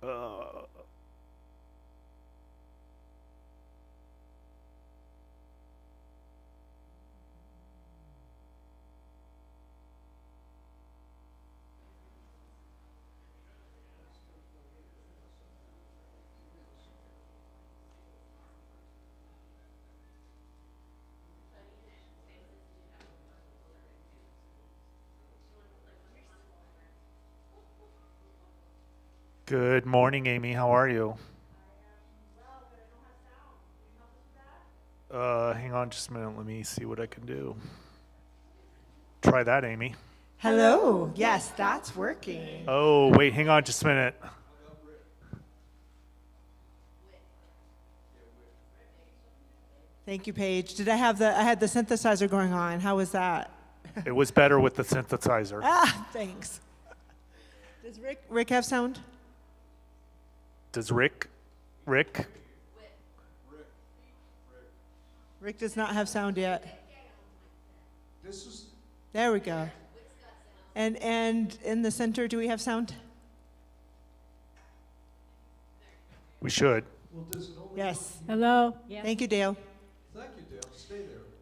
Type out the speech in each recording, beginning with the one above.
Uh, Good morning, Amy. How are you? Hang on just a minute. Let me see what I can do. Try that, Amy. Hello. Yes, that's working. Oh, wait, hang on just a minute. Thank you, Paige. I had the synthesizer going on. How was that? It was better with the synthesizer. Thanks. Does Rick have sound? Does Rick? Rick does not have sound yet. There we go. And in the center, do we have sound? We should. Yes. Hello. Yeah. Thank you, Dale. Thank you, Dale. Stay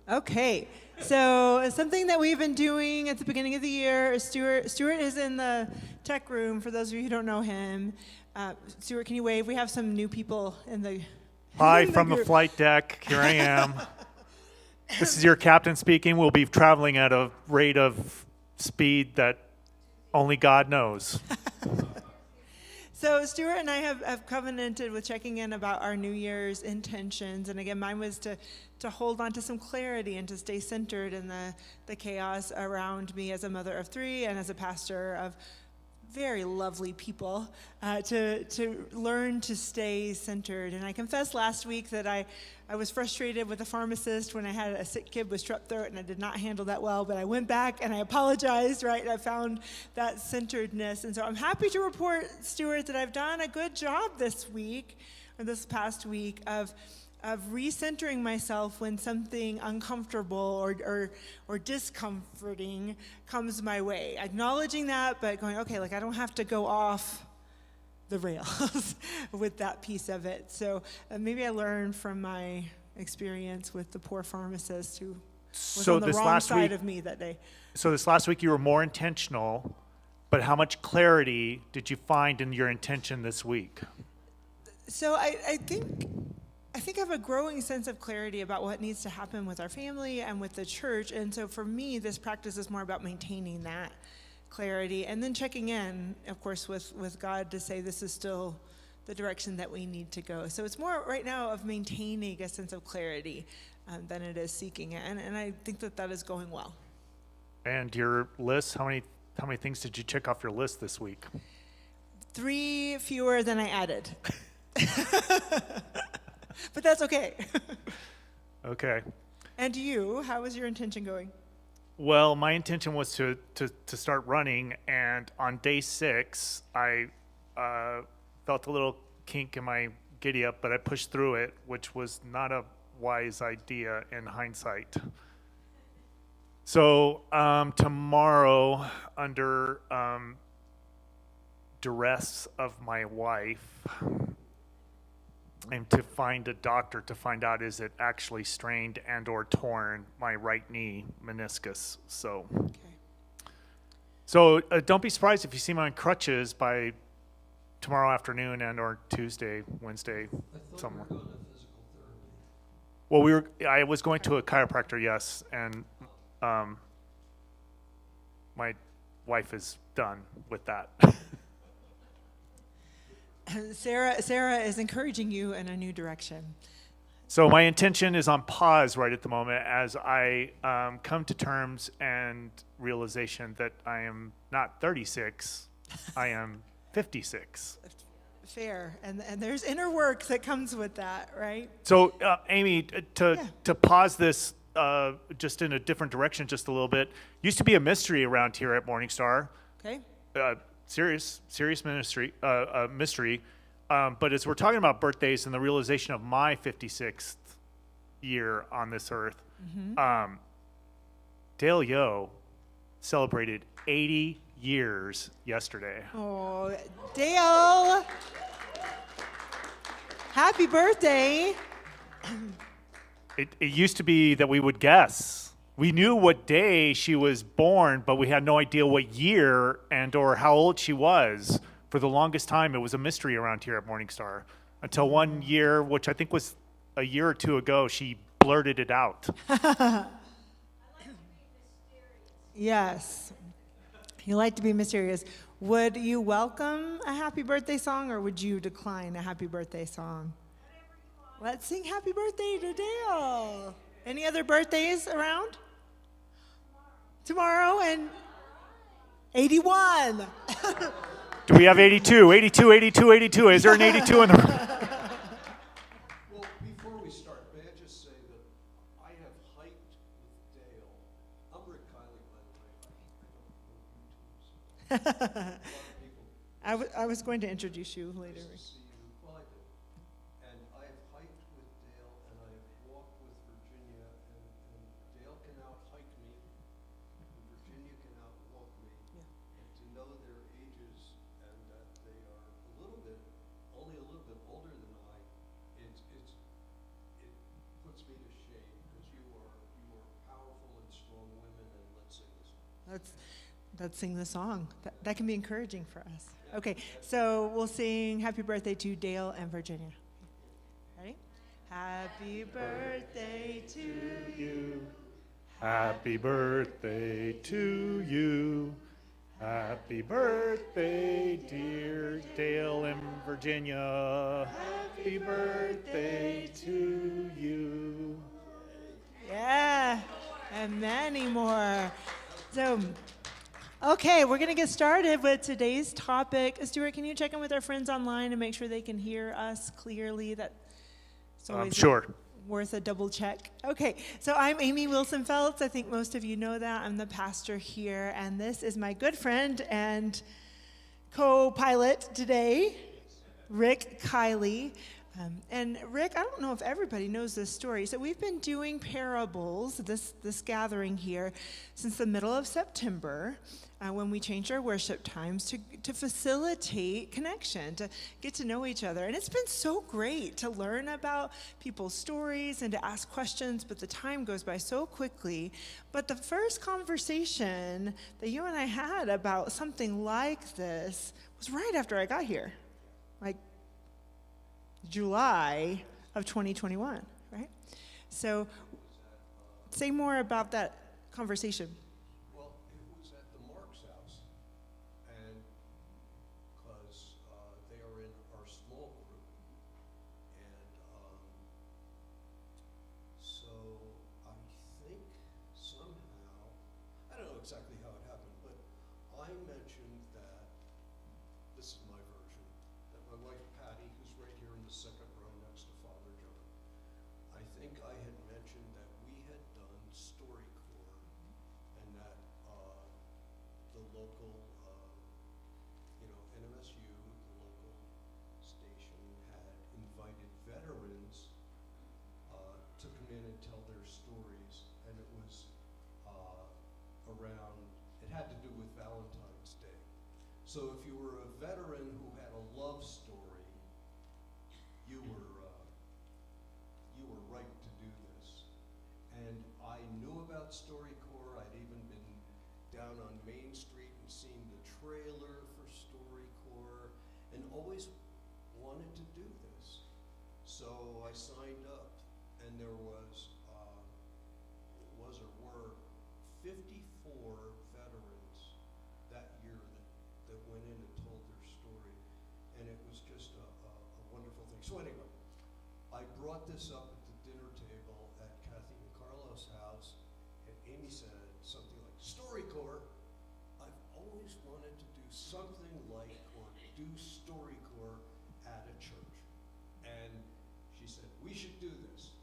there. Okay. So something that we've been doing at the beginning of the year, Stuart is in the tech room, for those of you who don't know him. Stuart, can you wave? We have some new people in the Hi in from the group. flight deck. Here I am. This is your captain speaking. We'll be traveling at a rate of speed that only God knows. So Stuart and I have covenanted with checking in about our New Year's intentions. And again, mine was to hold on to some clarity and to stay centered in the chaos around me as a mother of three and as a pastor of very lovely people, to learn to stay centered. And I confessed last week that I was frustrated with the pharmacist when I had a sick kid with strep throat and I did not handle that well, but I went back and I apologized, right? I found that centeredness. And so I'm happy to report, Stuart, that I've done a good job this week, or this past week, of recentering myself when something uncomfortable or discomforting comes my way. Acknowledging that, but going, okay, like I don't have to go off the rails with that piece of it. So maybe I learned from my experience with the poor pharmacist who was on the wrong side of me that day. So this last week you were more intentional, but how much clarity did you find in your intention this week? So I think I have a growing sense of clarity about what needs to happen with our family and with the church. And so for me, this practice is more about maintaining that clarity and then checking in, of course, with God to say this is still the direction that we need to go. So it's more right now of maintaining a sense of clarity than it is seeking it. And I think that is going well. And your list, how many things did you check off your list this week? 3 fewer than I added. But that's okay. Okay. And you, how is your intention going? Well, my intention was to start running, and on day 6, I felt a little kink in my giddy up, but I pushed through it, which was not a wise idea in hindsight. So tomorrow, under duress of my wife, and to find a doctor to find out is it actually strained and or torn my right knee meniscus. So don't be surprised if you see me on crutches by tomorrow afternoon and or Tuesday, Wednesday, somewhere. Going to physical therapy. Well, I was going to a chiropractor, yes, and my wife is done with that. Sarah is encouraging you in a new direction. So my intention is on pause right at the moment as I come to terms and realization that I am not 36, I am 56. Fair. And there's inner work that comes with that, right? So Amy, to pause this just in a different direction just a little bit, used to be a mystery around here at Morningstar. Okay. Serious mystery. But as we're talking about birthdays and the realization of my 56th year on this earth, Dale Yo celebrated 80 years yesterday. Oh, Dale. Happy birthday. It used to be that we would guess. We knew what day she was born, but we had no idea what year and or how old she was. For the longest time, it was a mystery around here at Morningstar. Until one year, which I think was a year or two ago, she blurted it out. Yes. You like to be mysterious. Would you welcome a happy birthday song or would you decline a happy birthday song? Let's sing happy birthday to Dale. Any other birthdays around? Tomorrow and 81. Do we have 82? 82, 82, 82. Is there an 82 in the room? Well, before we start, may I just say that I have hiked with Dale. I'm Rick Kiley, by the way. I don't know you two, so a lot of people I was going to introduce you later. nice to see you. Well, I did. And I have hiked with Dale, and I have walked with Virginia, and Dale can out-hike me, and Virginia can out-walk me. Yeah. And to know their ages and that they are only a little bit older than I, it puts me to shame, because you are powerful and strong women, and let's sing this one. Let's sing the song. That can be encouraging for us. Okay, so we'll sing happy birthday to Dale and Virginia. Ready? Happy birthday to You. Happy birthday to you. Happy birthday, dear Dale and Virginia. Happy birthday to you. Yeah, and many more. So, okay, we're going to get started with today's topic. Stuart, can you check in with our friends online and make sure they can hear us clearly? That's always Sure. worth a double check. Okay, so I'm Amy Wilson Feltz. I think most of you know that. I'm the pastor here, and this is my good friend and co-pilot today, Rick Kiley. And Rick, I don't know if everybody knows this story. So we've been doing parables, this gathering here, since the middle of September, when we changed our worship times to facilitate connection, to get to know each other. And it's been so great to learn about people's stories and to ask questions, but the time goes by so quickly. But the first conversation that you and I had about something like this was right after I got here, like July of 2021, right? So say more about that conversation. Well, it was at the Marks house, and because they are in our small group, and so I think somehow, I don't know exactly how it happened, but I mentioned that, this is my version, that my wife Patty, who's right here in the second row next to Father John, I think I had mentioned that we had done StoryCorps, and that the local, NMSU, the local station, had invited veterans to come in and tell their stories, and it was around, it had to do with Valentine's Day. So if you were a veteran who had a love story, you were right to do this. And I knew about StoryCorps. I'd even been down on Main Street and seen the trailer for StoryCorps, and always wanted to do this. So I signed up, and there were 54 veterans that year that went in and told their story, and it was just a wonderful thing. So anyway, I brought this up at the dinner table at Kathy and Carlos' house, and Amy said something like, StoryCorps, I've always wanted to do something like, or do StoryCorps at a church. And she said, we should do this.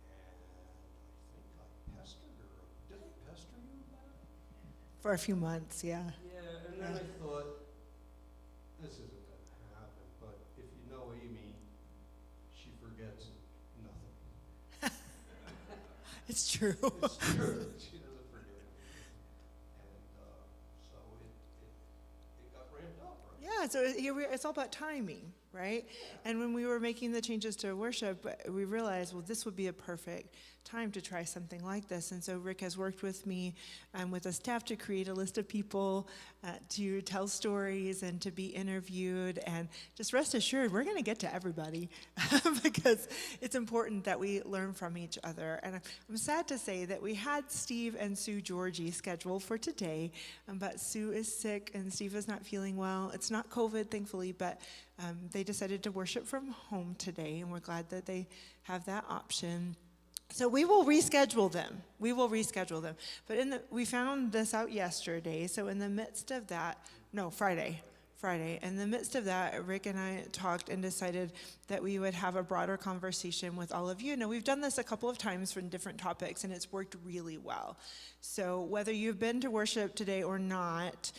And I think I pestered her. Did I pester you about it? For a few months, yeah. Yeah, and then I thought, this isn't going to happen, but if you know Amy, she forgets nothing. It's true. It's true. She doesn't forget anything. And Yeah, so it's all about timing, right? And when we were making the changes to worship, we realized, well, this would be a perfect time to try something like this. And so Rick has worked with me with the staff to create a list of people to tell stories and to be interviewed. And just rest assured, we're going to get to everybody because it's important that we learn from each other. And I'm sad to say that we had Steve and Sue Georgie scheduled for today, but Sue is sick and Steve is not feeling well. It's not COVID, thankfully, but they decided to worship from home today, and we're glad that they have that option. So we will reschedule them. We will reschedule them. But we found this out yesterday. So in the midst of that, Friday. In the midst of that, Rick and I talked and decided that we would have a broader conversation with all of you. Now, we've done this a couple of times for different topics, and it's worked really well. So whether you've been to worship today or not,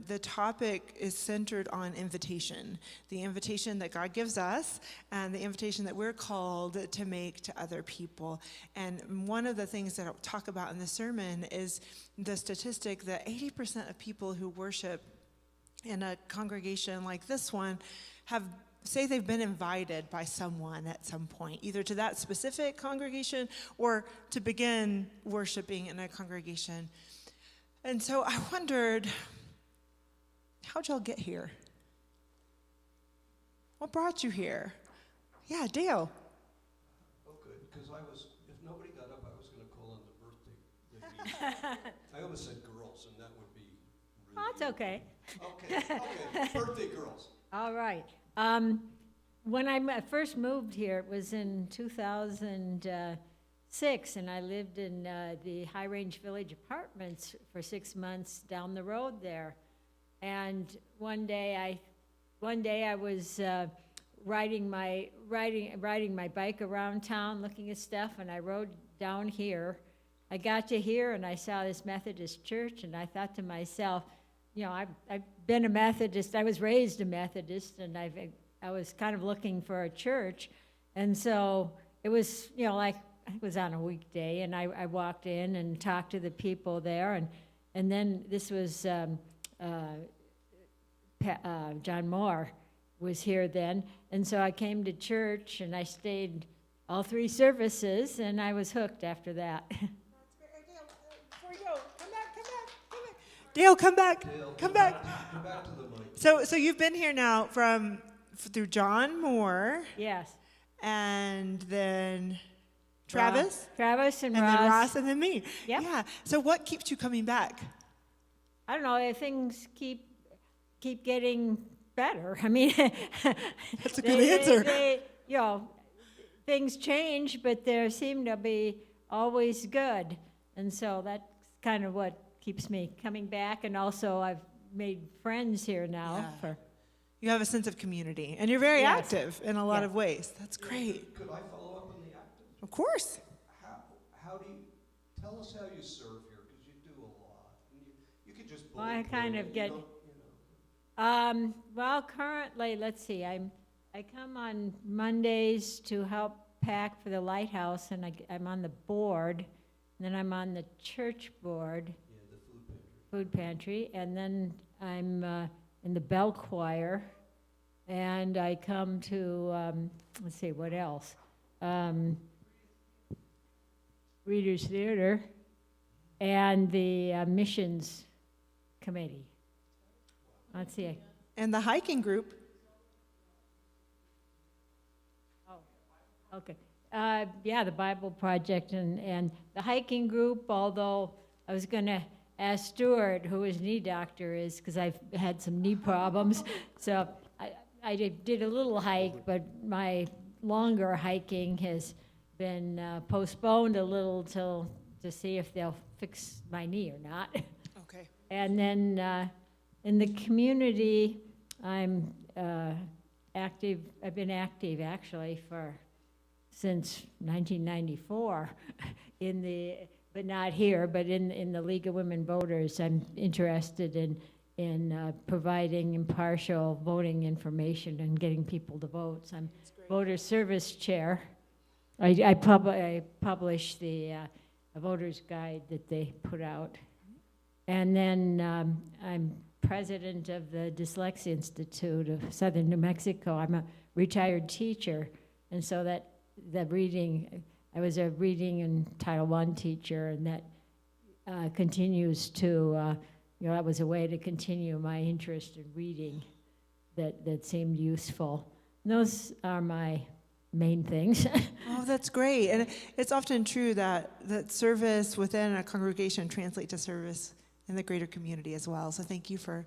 the topic is centered on invitation, the invitation that God gives us and the invitation that we're called to make to other people. And one of the things that I'll talk about in the sermon is the statistic that 80% of people who worship in a congregation like this one say they've been invited by someone at some point, either to that specific congregation or to begin worshiping in a congregation. And so I wondered, how'd y'all get here? What brought you here? Yeah, Dale. Oh, good, because if nobody got up, I was going to call on the birthday lady. I almost said girls, and that would be really... Oh, it's okay. Okay, birthday girls. All right. When I first moved here, it was in 2006, and I lived in the High Range Village Apartments for 6 months down the road there. And one day I was riding my bike around town, looking at stuff, and I rode down here. I got to here, and I saw this Methodist church, and I thought to myself, I've been a Methodist. I was raised a Methodist, and I was kind of looking for a church, and so it was, like it was on a weekday, and I walked in and talked to the people there, and then this was John Moore was here then, and so I came to church, and I stayed all 3 services, and I was hooked after that. Before you go, come back. Dale, come back. Come back to the mic. So you've been here now through John Moore. Yes. And then Travis. Travis and Ross. Then Ross and then me. Yep. Yeah. So what keeps you coming back? I don't know, things keep getting better. I mean, That's a good answer. Things change, but they seem to be always good. And so that's kind of what keeps me coming back. And also I've made friends here now. Yeah. You have a sense of community, and you're very Yes. active in a lot of ways. That's great. Could I follow up on the active? Of course. How do you, tell us how you serve here, because you do a lot. And you could just Well, I bullet kind point of it, get- Well, currently, let's see, I come on Mondays to help pack for the Lighthouse, and I'm on the board, and then I'm on the church board, Yeah, the food pantry. and then I'm in the bell choir, and I come to, let's see, what else? Reader's Theater, and the missions committee. Let's see. And the hiking group. Okay. The Bible Project and the hiking group, although I was going to ask Stuart who his knee doctor is, because I've had some knee problems. So I did a little hike, but my longer hiking has been postponed a little to see if they'll fix my knee or not. Okay. And then in the community, I'm active. I've been active actually since 1994 but not here, but in the League of Women Voters. I'm interested in providing impartial voting information and getting people to vote. So I'm voter service chair. I publish the voter's guide that they put out. And then I'm president of the Dyslexia Institute of Southern New Mexico. I'm a retired teacher, and so that the reading, I was a reading and Title I teacher, and that continues to, that was a way to continue my interest in reading that seemed useful. And those are my main things. Oh, that's great. And it's often true that service within a congregation translates to service in the greater community as well. So thank you for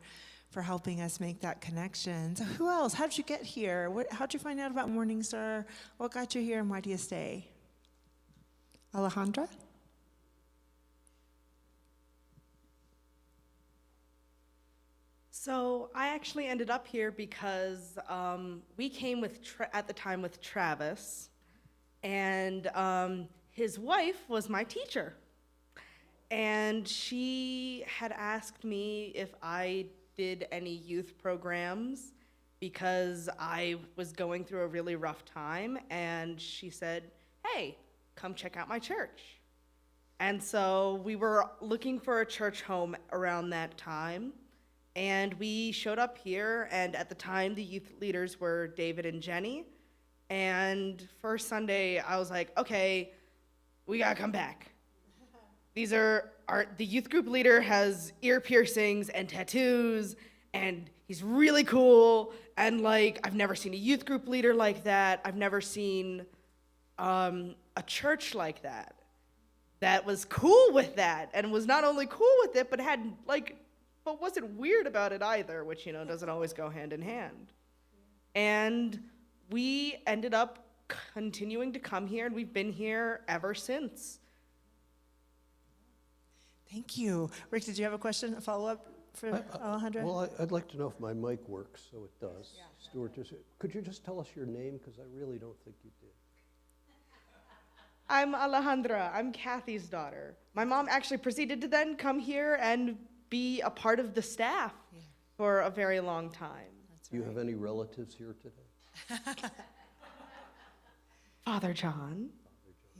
helping us make that connection. So who else? How did you get here? How'd you find out about Morningstar? What got you here and why do you stay? Alejandra? So I actually ended up here because we came at the time with Travis, and his wife was my teacher. And she had asked me if I did any youth programs because I was going through a really rough time, and she said, hey, come check out my church. And so we were looking for a church home around that time. And we showed up here, and at the time, the youth leaders were David and Jenny. And first Sunday, I was like, okay, we gotta come back. The youth group leader has ear piercings and tattoos, and he's really cool. And I've never seen a youth group leader like that. I've never seen a church like that. That was cool with that, and was not only cool with it, but had but wasn't weird about it either, which, doesn't always go hand in hand. And we ended up continuing to come here, and we've been here ever since. Thank you. Rick, did you have a question, a follow-up for Alejandra? Well, I'd like to know if my mic works, so it does. Yeah. Stuart, could you just tell us your name? Because I really don't think you did. I'm Alejandra. I'm Kathy's daughter. My mom actually proceeded to then come here and be a part of the staff for a very long time. Do you have any relatives here today? Father John,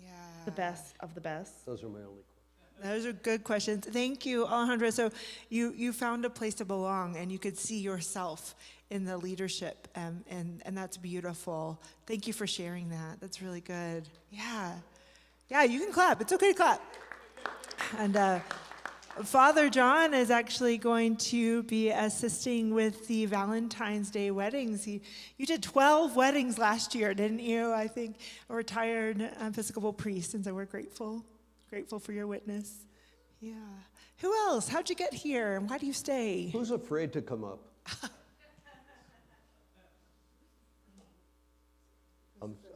Yeah. the best of the best. Those are my only questions. Those are good questions. Thank you, Alejandra. So you found a place to belong, and you could see yourself in the leadership, and that's beautiful. Thank you for sharing that. That's really good. Yeah. Yeah, you can clap. It's okay to clap. And Father John is actually going to be assisting with the Valentine's Day weddings. You did 12 weddings last year, didn't you? I think a retired Episcopal priest, and so we're grateful for your witness. Yeah. Who else? How'd you get here, and why do you stay? Who's afraid to come up?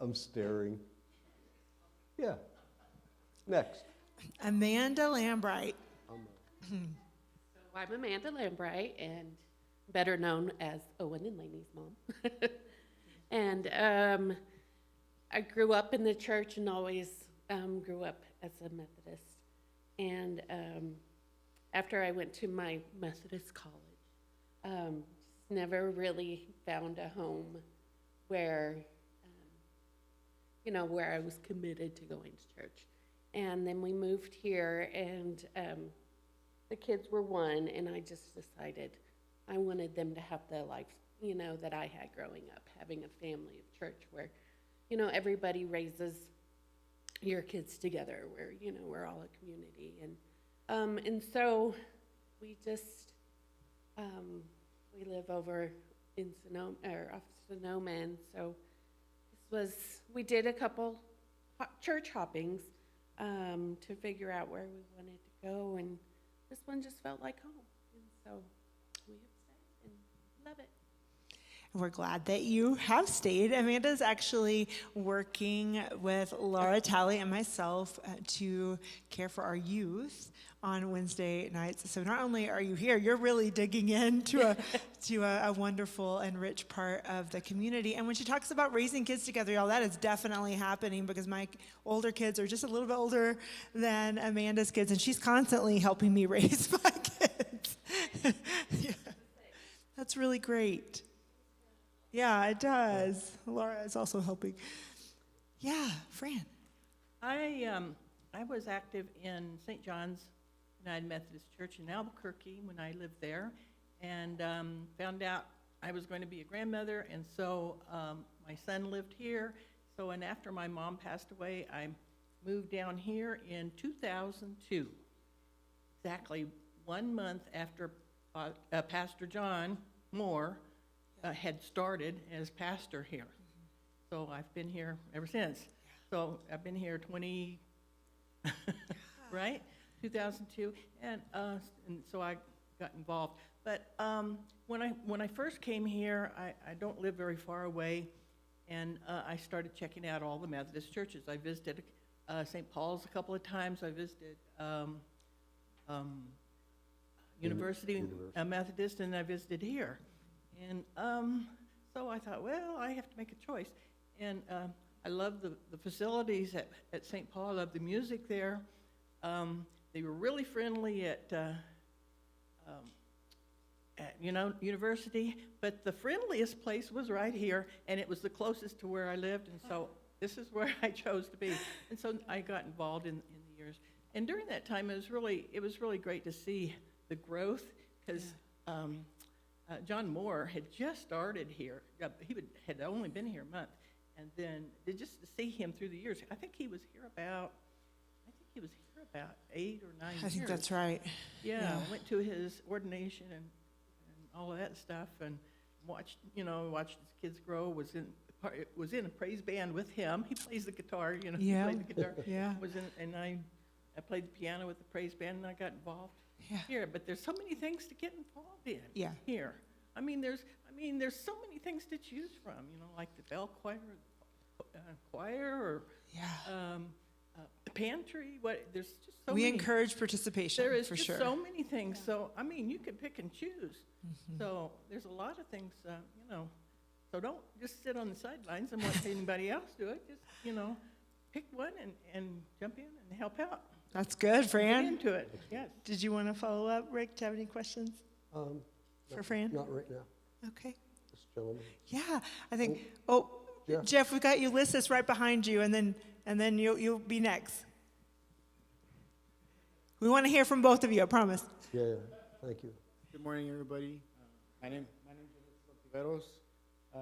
I'm staring. Yeah. Next. Amanda Lambright. I'm Amanda Lambright, and better known as Owen and Lainey's mom. And I grew up in the church and always grew up as a Methodist. And after I went to my Methodist college, never really found a home where, where I was committed to going to church. And then we moved here, and the kids were one, and I just decided I wanted them to have the life, that I had growing up, having a family of church where, everybody raises your kids together, where, we're all a community. And so we just, we live over in Sonoma, or off Sonoma, and so we did a couple church hoppings to figure out where we wanted to go, and this one just felt like home, and so we have stayed and love it. We're glad that you have stayed. Amanda's actually working with Laura Talley and myself to care for our youth on Wednesday nights. So not only are you here, you're really digging into a wonderful and rich part of the community. And when she talks about raising kids together, y'all, that is definitely happening because my older kids are just a little bit older than Amanda's kids, and she's constantly helping me raise my kids. Yeah. That's really great. Yeah, it does. Laura is also helping. Yeah, Fran. I was active in St. John's United Methodist Church in Albuquerque when I lived there, and found out I was going to be a grandmother, and so my son lived here. So, and after my mom passed away, I moved down here in 2002, exactly 1 month after Pastor John Moore had started as pastor here. So I've been here ever since. So I've been here 20, right? 2002, and so I got involved. But when I first came here, I don't live very far away, and I started checking out all the Methodist churches. I visited St. Paul's a couple of times. I visited University Methodist, and I visited here. And so I thought, well, I have to make a choice. And I love the facilities at St. Paul. I love the music there. They were really friendly at university, but the friendliest place was right here, and it was the closest to where I lived, and so this is where I chose to be. And so I got involved in the years. And during that time, it was really great to see the growth, because John Moore had just started here. He had only been here a month, and then just to see him through the years, I think he was here about 8 or 9 years. I think that's right. Yeah, I went to his ordination and all of that stuff, and watched his kids grow. Was in a praise band with him. He plays the guitar, Yeah. He played the guitar. Yeah. And I played the piano with the praise band, and I got involved here. But there's so many things to get involved in. Yeah. Here. There's so many things to choose from. Like the bell choir, choir, or the pantry. There's just so We many. encourage participation, There is for just sure. so many things. So, you can pick and choose. So there's a lot of things, So don't just sit on the sidelines and watch anybody else do it. Just, pick one and jump in and help out. That's good, Get Fran. into it, yes. Did you want to follow up, Rick? Do you have any questions for Fran? Not right now, Okay. this gentleman. Yeah, I think. Jeff. Jeff, we got Ulysses right behind you, and then you'll be next. We want to hear from both of you. I promise. Yeah, thank you. Good morning, everybody. My name is Ulysses Ontiveros.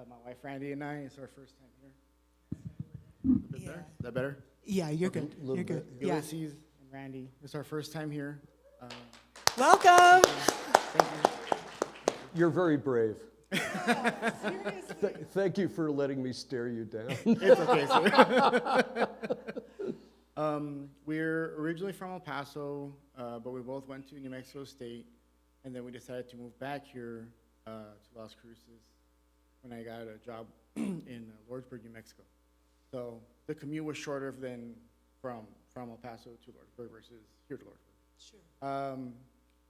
My wife Randy and I, it's our first time here. A bit better? Is that better? Yeah, you're Okay, good. little You're good. bit, Yeah. Ulysses and Randy, it's our first time here. Welcome. Thank you. You're very brave. Thank you for letting me stare you down. It's okay, sir. We're originally from El Paso, but we both went to New Mexico State, and then we decided to move back here to Las Cruces when I got a job in Lordsburg, New Mexico. So the commute was shorter than from El Paso to Lordsburg versus here to Lordsburg. Sure.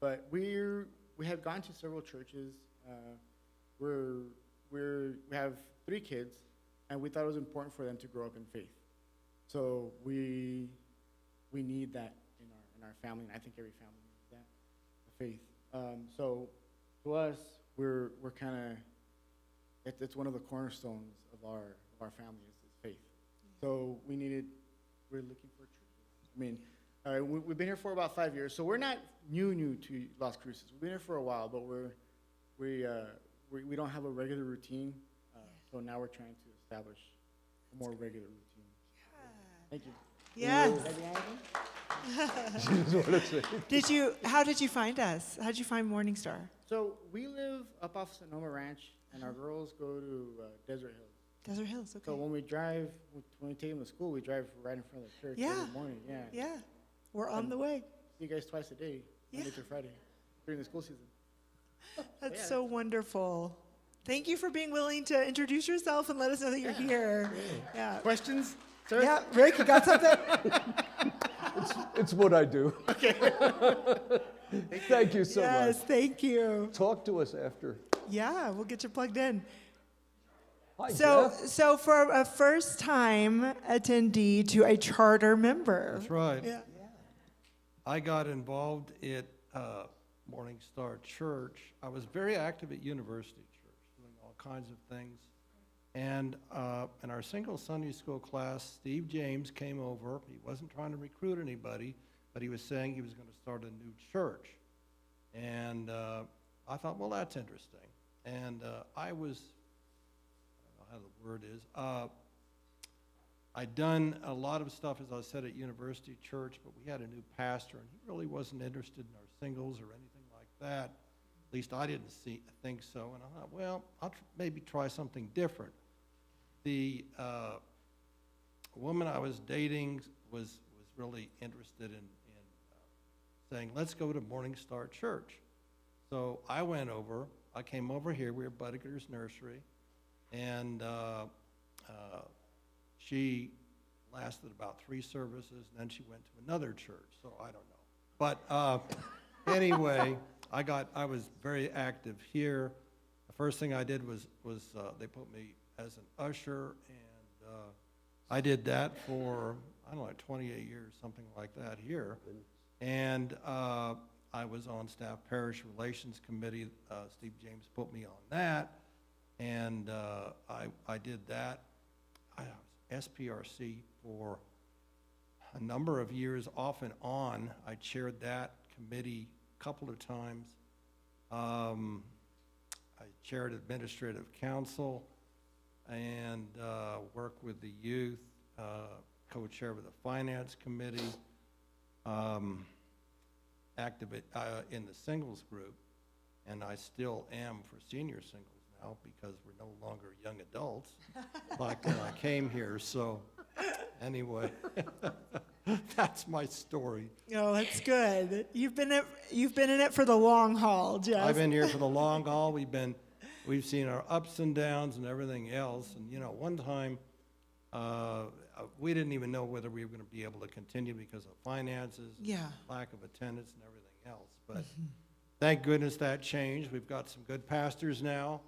But we have gone to several churches. We have 3 kids, and we thought it was important for them to grow up in faith. So we need that in our family, and I think every family needs that, the faith. So to us, we're kind of, it's one of the cornerstones of our family is faith. So we're looking for churches. We've been here for about 5 years, so we're not new to Las Cruces. We've been here for a while, but we don't have a regular routine. So now we're trying to establish a more regular routine. Thank you. Yes. She doesn't want to say. How did you find us? How did you find Morningstar? So we live up off Sonoma Ranch, and our girls go to Desert Hills. Desert Hills. Okay. So when we take them to school, we drive right in front of the church Yeah. every morning. Yeah. Yeah, we're on the way. See you guys twice a day, Monday Yeah. through Friday, during the school season. That's Yeah. so wonderful. Thank you for being willing to introduce yourself and let us know that you're here. Yeah. Questions, sir? Yeah, Rick, you got something? It's what I do. Okay. Thank you so Yes, much. thank you. Talk to us after. Yeah, we'll get you plugged in. Hi, So, Jeff. so for a first-time attendee to a charter member. That's right. Yeah. I got involved at Morningstar Church. I was very active at University Church, doing all kinds of things. And in our single Sunday school class, Steve James came over. He wasn't trying to recruit anybody, but he was saying he was going to start a new church. And I thought, well, that's interesting. And I was, I don't know how the word is, I'd done a lot of stuff, as I said, at University Church, but we had a new pastor, and he really wasn't interested in our singles or anything like that. At least I didn't think so. And I thought, well, I'll maybe try something different. The woman I was dating was really interested in saying, let's go to Morning Star Church. So I went over. I came over here. We were at Buddicker's Nursery, and she lasted about 3 services, and then she went to another church, so I don't know. But anyway, I was very active here. The first thing I did was they put me as an usher, and I did that for, I don't know, 28 years, something like that here. And I was on staff parish relations committee. Steve James put me on that, and I did that. I was SPRC for a number of years, off and on. I chaired that committee a couple of times. I chaired administrative council and worked with the youth, co-chair of the finance committee, active in the singles group, and I still am for senior singles now because we're no longer young adults like when I came here. So anyway, that's my story. Oh, that's good. You've been in it for the long haul, Jeff. I've been here for the long haul. We've seen our ups and downs and everything else. And one time we didn't even know whether we were going to be able to continue because of finances, lack of attendance, and everything else. But thank goodness that changed. We've got some good pastors now,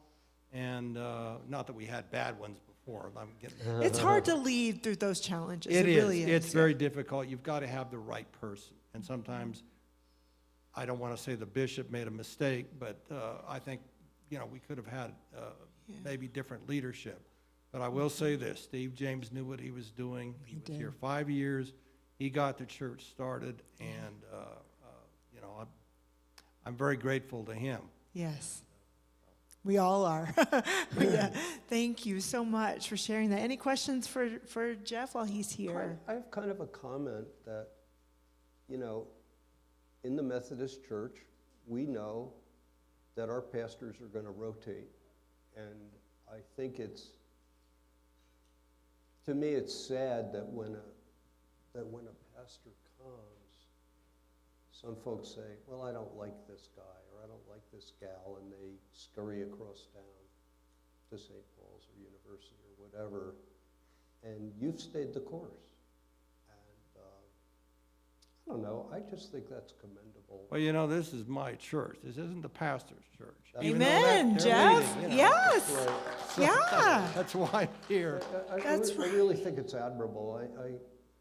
and not that we had bad ones before. It's hard to lead through those challenges. It really is. It's very difficult. You've got to have the right person. And sometimes, I don't want to say the bishop made a mistake, but I think, we could have had maybe different leadership. But I will say this, Steve James knew what he was doing. He was here 5 years. He got the church started, and, I'm very grateful to him. Yes. We all are. Yeah. Thank you so much for sharing that. Any questions for Jeff while he's here? I have kind of a comment that, in the Methodist Church, we know that our pastors are going to rotate. And I think to me, it's sad that when a pastor comes, some folks say, well, I don't like this guy, or I don't like this gal, and they scurry across town to St. Paul's or University or whatever, and you've stayed the course. And I don't know, I just think that's commendable. Well, this is my church. This isn't the pastor's church. Amen, Jeff. Yes. So Yeah. That's why I'm here. I really think it's admirable.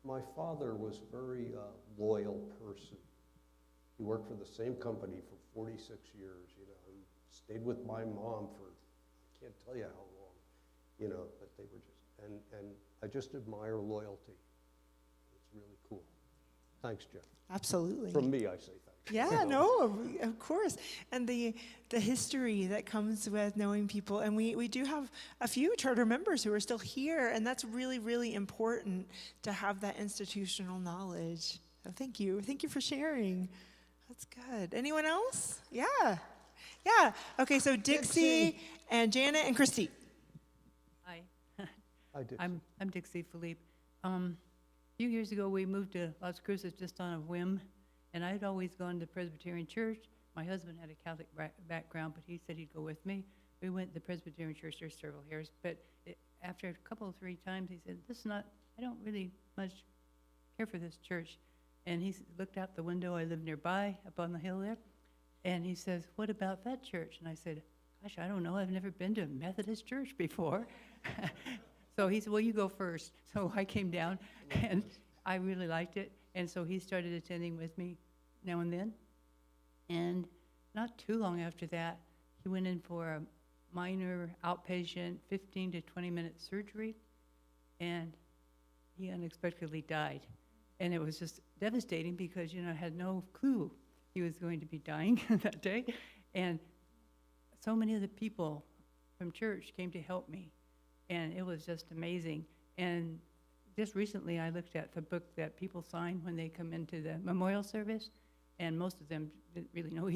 My father was a very loyal person. He worked for the same company for 46 years, and stayed with my mom for, I can't tell you how long, but they were just, and I just admire loyalty. It's really cool. Thanks, Jeff. Absolutely. From me, I say thanks. Yeah, no, of course. And the history that comes with knowing people. And we do have a few charter members who are still here, and that's really, really important to have that institutional knowledge. So thank you. Thank you for sharing. That's good. Anyone else? Yeah. Yeah. Okay, so Dixie and Janet and Christy. Hi. Hi, Dixie. I'm Dixie Philippe. A few years ago, we moved to Las Cruces just on a whim, and I had always gone to Presbyterian Church. My husband had a Catholic background, but he said he'd go with me. We went to the Presbyterian Church for several years, but after a couple of 3 times, he said, I don't really much care for this church. And he looked out the window. I live nearby, up on the hill there. And he says, what about that church? And I said, gosh, I don't know. I've never been to a Methodist church before. So he said, well, you go first. So I came down, and I really liked it. And so he started attending with me now and then. And not too long after that, he went in for a minor outpatient 15 to 20-minute surgery, and he unexpectedly died. And it was just devastating because, I had no clue he was going to be dying that day. And so many of the people from church came to help me, and it was just amazing. And just recently, I looked at the book that people sign when they come into the memorial service, and most of them didn't really know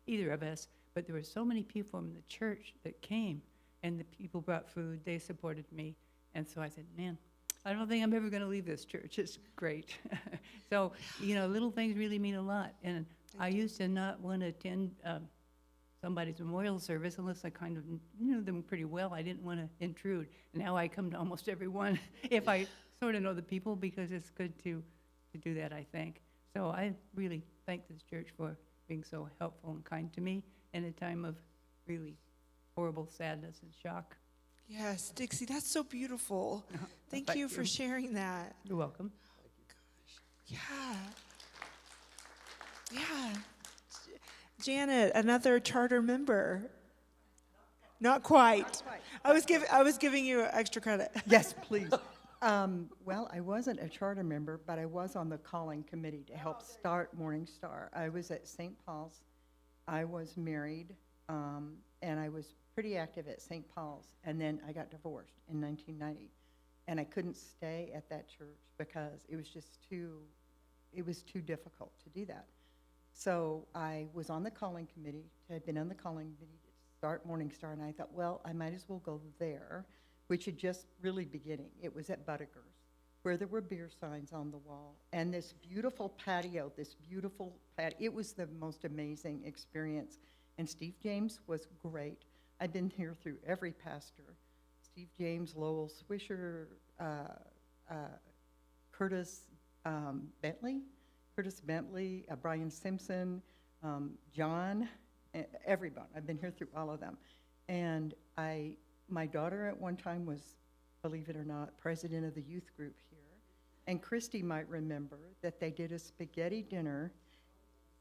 either of us, but there were so many people from the church that came, and the people brought food, they supported me, and so I said, man, I don't think I'm ever going to leave this church. It's great. So, little things really mean a lot, and I used to not want to attend somebody's memorial service unless I kind of knew them pretty well. I didn't want to intrude. Now I come to almost every one if I sort of know the people, because it's good to do that, I think. So I really thank this church for being so helpful and kind to me in a time of really horrible sadness and shock. Yes, Dixie, that's so beautiful. Thank you for sharing that. You're welcome. Yeah. Yeah. Janet, another charter member. Not quite. I was giving you extra credit. Yes, please. Well, I wasn't a charter member, but I was on the calling committee to help start Morning Star. I was at St. Paul's. I was married, and I was pretty active at St. Paul's, and then I got divorced in 1990, and I couldn't stay at that church because it was just too difficult to do that. So I was on the calling committee. I'd been on the calling committee to start Morning Star, and I thought, well, I might as well go there, which had just really beginning. It was at Buttiger's, where there were beer signs on the wall, and this beautiful patio, it was the most amazing experience. And Steve James was great. I've been here through every pastor. Steve James, Lowell Swisher, Curtis Bentley, Brian Simpson, John, everyone. I've been here through all of them. And my daughter at one time was, believe it or not, president of the youth group here. And Christy might remember that they did a spaghetti dinner,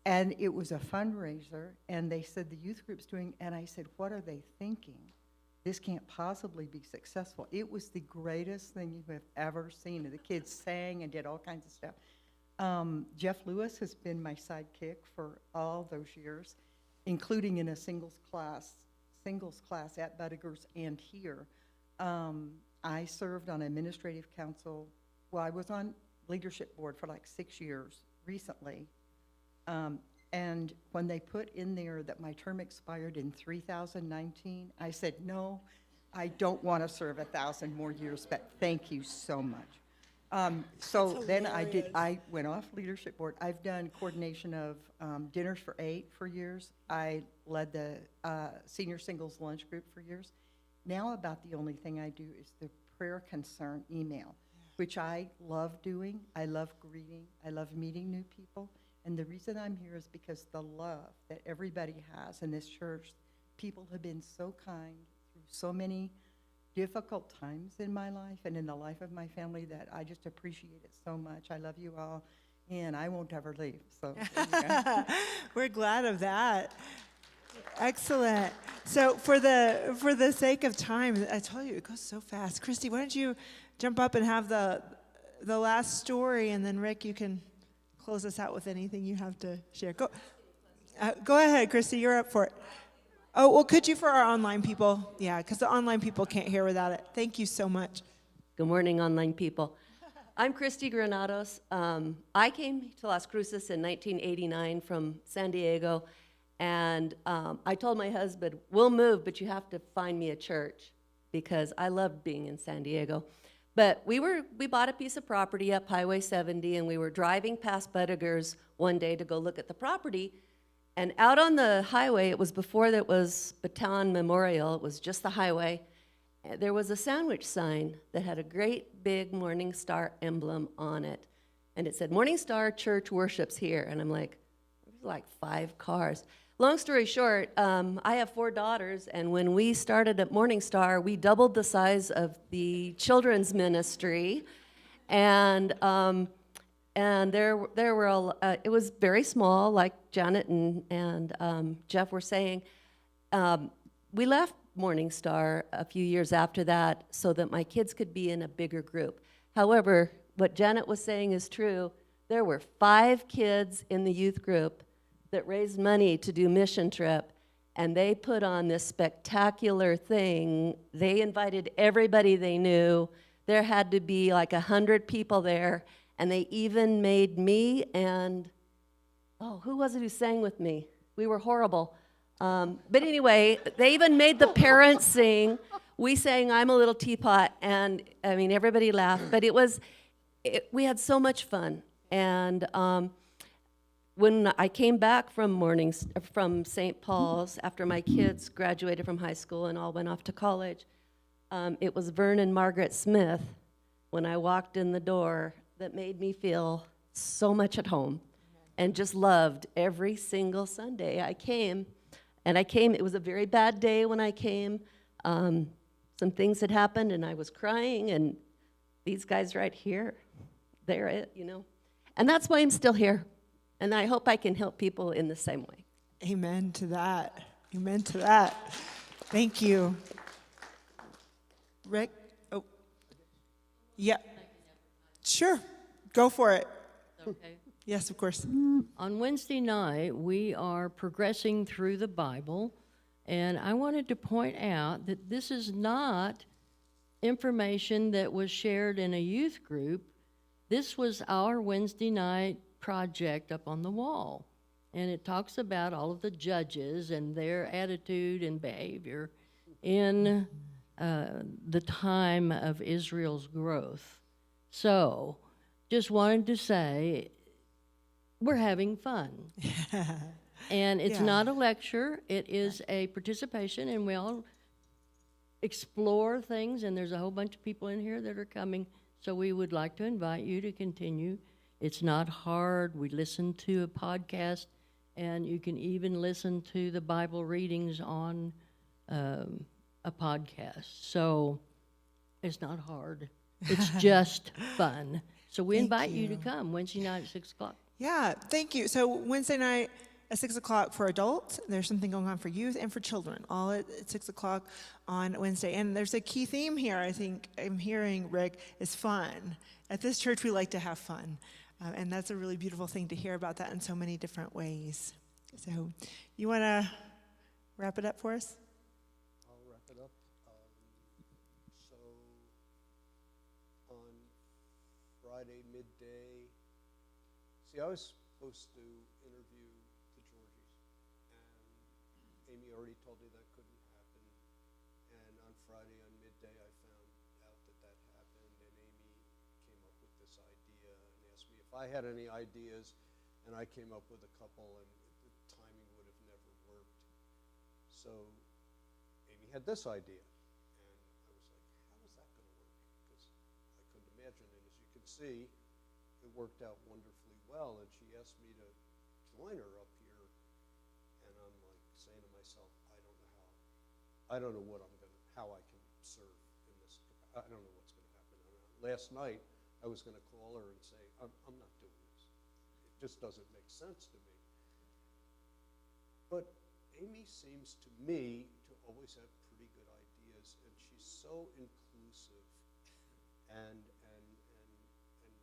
and it was a fundraiser, and they said the youth group's doing, and I said, what are they thinking? This can't possibly be successful. It was the greatest thing you have ever seen. The kids sang and did all kinds of stuff. Jeff Lewis has been my sidekick for all those years, including in a singles class at Buttiger's and here. I served on administrative council. Well, I was on leadership board for like 6 years recently. And when they put in there that my term expired in 2019, I said, no, I don't want to serve 1,000 more years, but thank you so much. So then I went off leadership board. I've done coordination of Dinners for 8 for years. I led the senior singles lunch group for years. Now about the only thing I do is the prayer concern email, which I love doing. I love greeting. I love meeting new people. And the reason I'm here is because the love that everybody has in this church. People have been so kind through so many difficult times in my life and in the life of my family that I just appreciate it so much. I love you all, and I won't ever leave. So there you go. We're glad of that. Excellent. So for the sake of time, I told you it goes so fast. Christy, why don't you jump up and have the last story, and then Rick, you can close us out with anything you have to share. Go ahead, Christy. You're up for it. Oh, well, could you for our online people? Yeah, because the online people can't hear without it. Thank you so much. Good morning, online people. I'm Christy Granados. I came to Las Cruces in 1989 from San Diego, and I told my husband, we'll move, but you have to find me a church, because I loved being in San Diego. But we bought a piece of property up Highway 70, and we were driving past Buttiger's one day to go look at the property. And out on the highway, it was before that was Bataan Memorial, it was just the highway, there was a sandwich sign that had a great big Morning Star emblem on it. And it said, Morning Star Church worships here. And I'm like, there's like 5 cars. Long story short, I have 4 daughters, and when we started at Morning Star, we doubled the size of the children's ministry, and there were it was very small, like Janet and Jeff were saying. We left Morning Star a few years after that so that my kids could be in a bigger group. However, what Janet was saying is true. There were 5 kids in the youth group that raised money to do mission trip, and they put on this spectacular thing. They invited everybody they knew. There had to be like 100 people there, and they even made me and, oh, who was it who sang with me? We were horrible. But anyway, they even made the parents sing. We sang I'm a Little Teapot, and I mean, everybody laughed, but we had so much fun. And when I came back from St. Paul's after my kids graduated from high school and all went off to college, it was Vern and Margaret Smith, when I walked in the door, that made me feel so much at home and just loved every single Sunday I came. And it was a very bad day when I came. Some things had happened and I was crying, and these guys right here, they're it, you know. And that's why I'm still here. And I hope I can help people in the same way. Amen to that. Amen to that. Thank you. Rick? Oh. Yeah. Sure. Go for it. Okay. Yes, of course. On Wednesday night, we are progressing through the Bible, and I wanted to point out that this is not information that was shared in a youth group. This was our Wednesday night project up on the wall, and it talks about all of the judges and their attitude and behavior in the time of Israel's growth. So, just wanted to say, we're having fun. And it's Yeah. not a lecture, it is a participation, and we all explore things, and there's a whole bunch of people in here that are coming, so we would like to invite you to continue. It's not hard. We listen to a podcast, and you can even listen to the Bible readings on a podcast. So it's not hard. It's just fun. So we Thank invite you to you. come Wednesday night at 6 o'clock. Yeah, thank you. So Wednesday night at 6 o'clock for adults. There's something going on for youth and for children, all at 6 o'clock on Wednesday. And there's a key theme here, I think I'm hearing, Rick, is fun. At this church, we like to have fun. And that's a really beautiful thing to hear about that in so many different ways. So you want to wrap it up for us? I'll wrap it up. So on Friday midday, see, I was supposed to interview the Georgies, and Amy already told me that couldn't happen. And on Friday on midday, I found out that that happened, and Amy came up with this idea and asked me if I had any ideas, and I came up with a couple, and the timing would have never worked. So Amy had this idea, and I was like, how is that going to work? Because I couldn't imagine it. As you can see, it worked out wonderfully well, and she asked me to join her up here, and I'm like saying to myself, I don't know how I can serve in this. I don't know what's going to happen. Last night, I was going to call her and say, I'm not doing this. It just doesn't make sense to me. But Amy seems to me to always have pretty good ideas, and she's so inclusive and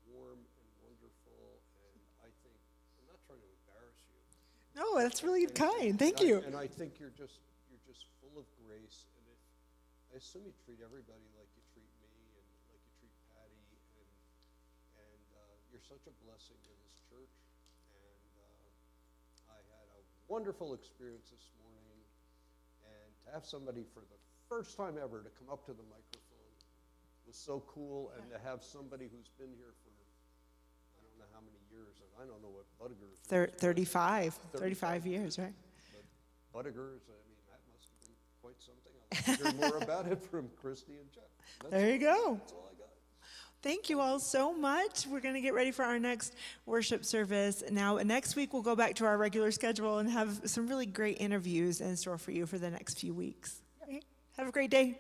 warm and wonderful, and I think, I'm not trying to embarrass you. No, that's really kind. Thank you. And I think you're just full of grace, and I assume you treat everybody like you treat me and like you treat Patty, and you're such a blessing to this church, and I had a wonderful experience this morning, and to have somebody for the first time ever to come up to the microphone was so cool, and to have somebody who's been here for I don't know how many years, and I don't know what Buttiger's 35 years, right? But Buttiger's, I mean, that must have been quite something. I'll hear more about it from Christy and Jeff. There you go. That's all I got. Thank you all so much. We're going to get ready for our next worship service. Now, next week, we'll go back to our regular schedule and have some really great interviews in store for you for the next few weeks. Okay? Have a great day.